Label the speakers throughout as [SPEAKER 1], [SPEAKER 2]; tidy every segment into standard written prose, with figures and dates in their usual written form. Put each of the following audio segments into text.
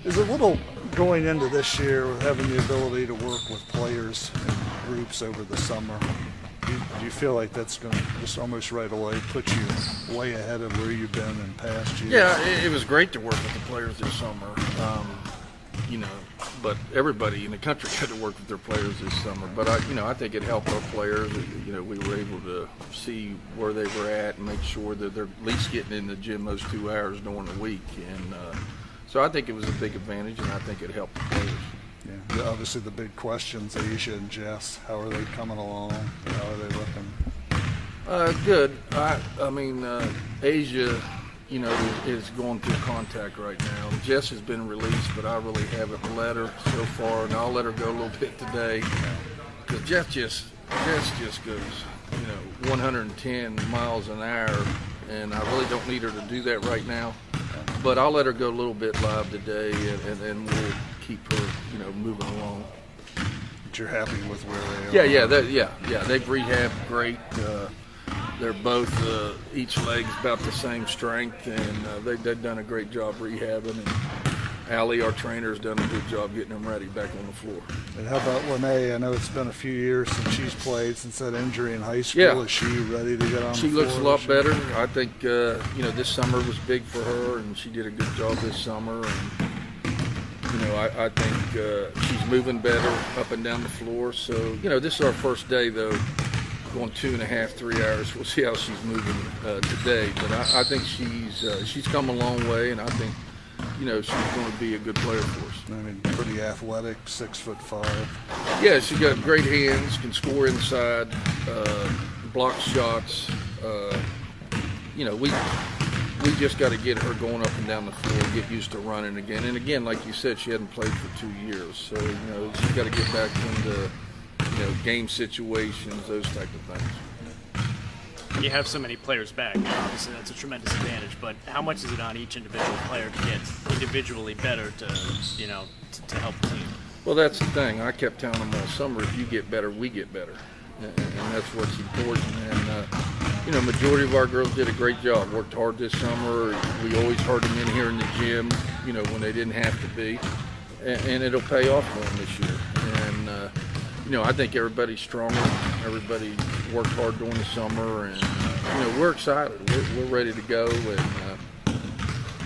[SPEAKER 1] Is a little going into this year with having the ability to work with players in groups over the summer. Do you feel like that's going to just almost right away put you way ahead of where you've been in past years?
[SPEAKER 2] Yeah, it was great to work with the players this summer. But everybody in the country had to work with their players this summer. But I think it helped our players. We were able to see where they were at and make sure that they're at least getting in the gym those 2 hours during the week. And so I think it was a big advantage, and I think it helped the players.
[SPEAKER 1] Yeah, obviously the big questions, Asia and Jess, how are they coming along? How are they looking?
[SPEAKER 2] Good. Asia, is going through contact right now. Jess has been released, but I really haven't let her so far, and I'll let her go a little bit today. Because Jess just goes, 110 miles an hour, and I really don't need her to do that right now. But I'll let her go a little bit live today, and then we'll keep her, moving along.
[SPEAKER 1] But you're happy with where they are?
[SPEAKER 2] Yeah. They've rehabbed great. They're both each leg's about the same strength, and they've done a great job rehabbing. And Allie, our trainer, has done a good job getting them ready back on the floor.
[SPEAKER 1] And how about Lene? I know it's been a few years since she's played since that injury in high school.
[SPEAKER 2] Yeah.
[SPEAKER 1] Is she ready to get on the floor?
[SPEAKER 2] She looks a lot better. I think this summer was big for her, and she did a good job this summer. And I think she's moving better up and down the floor. So this is our first day though. Going 2.5, 3 hours. We'll see how she's moving today, but I think she's come a long way, and I think she's going to be a good player for us.
[SPEAKER 1] I mean, pretty athletic, 6'5".
[SPEAKER 2] Yeah, she's got great hands, can score inside, block shots. We just got to get her going up and down the floor, get used to running again. And again, like you said, she hadn't played for 2 years, so she's got to get back into game situations, those type of things.
[SPEAKER 3] You have so many players back. Obviously, that's a tremendous advantage. But how much is it on each individual player to get individually better to help the team?
[SPEAKER 2] Well, that's the thing. I kept telling them all summer, if you get better, we get better, and that's what's important. And majority of our girls did a great job. Worked hard this summer. We always heard them in here in the gym, when they didn't have to be, and it'll pay off for them this year. And I think everybody's stronger. Everybody worked hard during the summer, and we're excited. We're ready to go.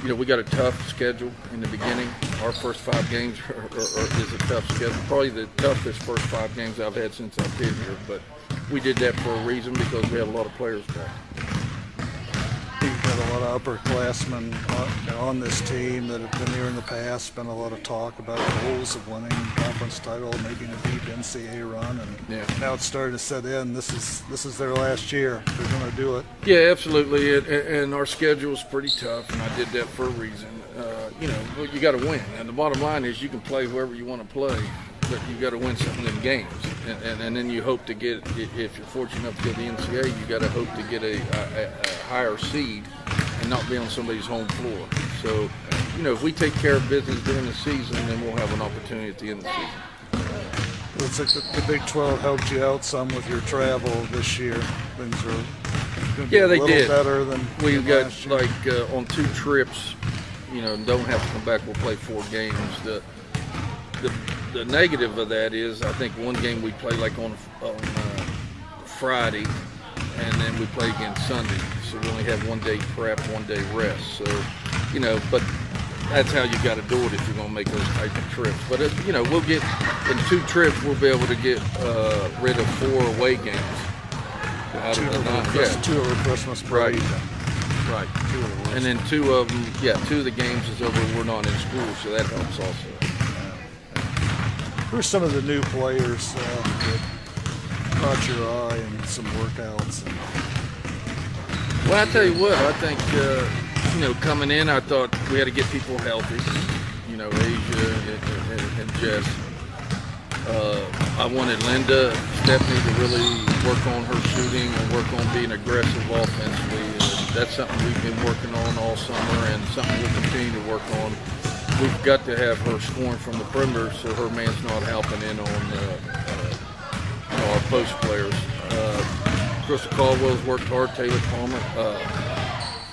[SPEAKER 2] And we got a tough schedule in the beginning. Our first 5 games is a tough schedule. Probably the toughest first 5 games I've had since I've been here. But we did that for a reason because we have a lot of players back.
[SPEAKER 1] You've got a lot of upperclassmen on this team that have been here in the past. Been a lot of talk about goals of winning conference title, making a deep NCAA run, and now it's starting to set in. This is their last year. They're going to do it.
[SPEAKER 2] Yeah, absolutely. And our schedule is pretty tough, and I did that for a reason. You got to win, and the bottom line is you can play whoever you want to play, but you got to win some of them games, and then you hope to get, if you're fortunate enough to get the NCAA, you got to hope to get a higher seed and not be on somebody's home floor. So, if we take care of business during the season, then we'll have an opportunity at the end of the season.
[SPEAKER 1] Looks like the Big 12 helped you out some with your travel this year. Things are going to be a little better than
[SPEAKER 2] we got
[SPEAKER 1] last year.
[SPEAKER 2] like on 2 trips, don't have to come back. We'll play 4 games. The negative of that is I think one game we play like on Friday, and then we play again Sunday. So we only have 1 day prep, 1 day rest. So, but that's how you got to do it if you're going to make those type of trips. But, we'll get, in 2 trips, we'll be able to get rid of 4 away games. Out of the 9.
[SPEAKER 1] Yeah. 2 over Christmas break.
[SPEAKER 2] Right. And then 2 of them, 2 of the games is over. We're not in school, so that helps also.
[SPEAKER 1] Who are some of the new players that caught your eye in some workouts?
[SPEAKER 2] Well, I tell you what, I think, coming in, I thought we had to get people healthy, Asia and Jess. I wanted Linda, Stephanie to really work on her shooting and work on being aggressive offensively. And that's something we've been working on all summer and something we'll continue to work on. We've got to have her scoring from the perimeter so her man's not helping in on our post players. Crystal Caldwell's worked hard, Taylor Palmer.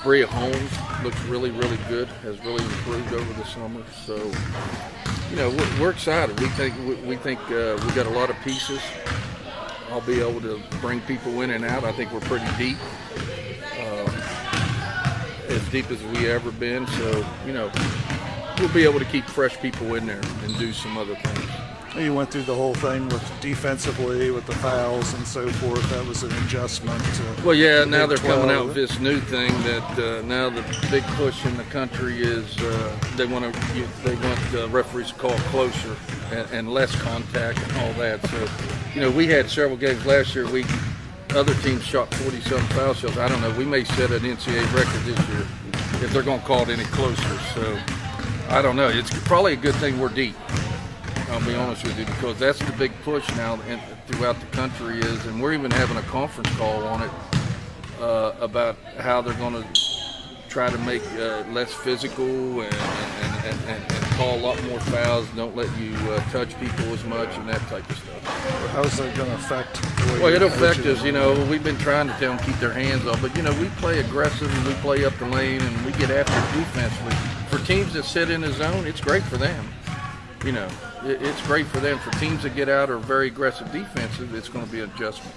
[SPEAKER 2] Bria Holmes looks really, really good, has really improved over the summer. So, you know, we're excited. We think we got a lot of pieces. I'll be able to bring people in and out. I think we're pretty deep, as deep as we ever been. So, you know, we'll be able to keep fresh people in there and do some other things.
[SPEAKER 1] You went through the whole thing with defensively, with the fouls and so forth. That was an adjustment.
[SPEAKER 2] Well, yeah, now they're
[SPEAKER 1] Big
[SPEAKER 2] coming
[SPEAKER 1] 12.
[SPEAKER 2] out with this new thing that now the big push in the country is they want referees to call closer and less contact and all that. So, you know, we had several games last year. Other teams shot 40-something foul shots. I don't know. We may set an NCAA record this year if they're going to call it any closer. So, I don't know. It's probably a good thing we're deep. I'll be honest with you, because that's the big push now throughout the country is, and we're even having a conference call on it about how they're going to try to make less physical and call a lot more fouls. Don't let you touch people as much and that type of stuff.
[SPEAKER 1] How's that going to affect the way
[SPEAKER 2] Well,
[SPEAKER 1] you're
[SPEAKER 2] it'll affect
[SPEAKER 1] coaching
[SPEAKER 2] us. You know, we've been trying to tell them keep their hands off, but you know, we play aggressive and we play up the lane and we get after defensively. For teams that sit in the zone, it's great for them. You know, it's great for them. For teams that get out or very aggressive defensive, it's going to be an adjustment.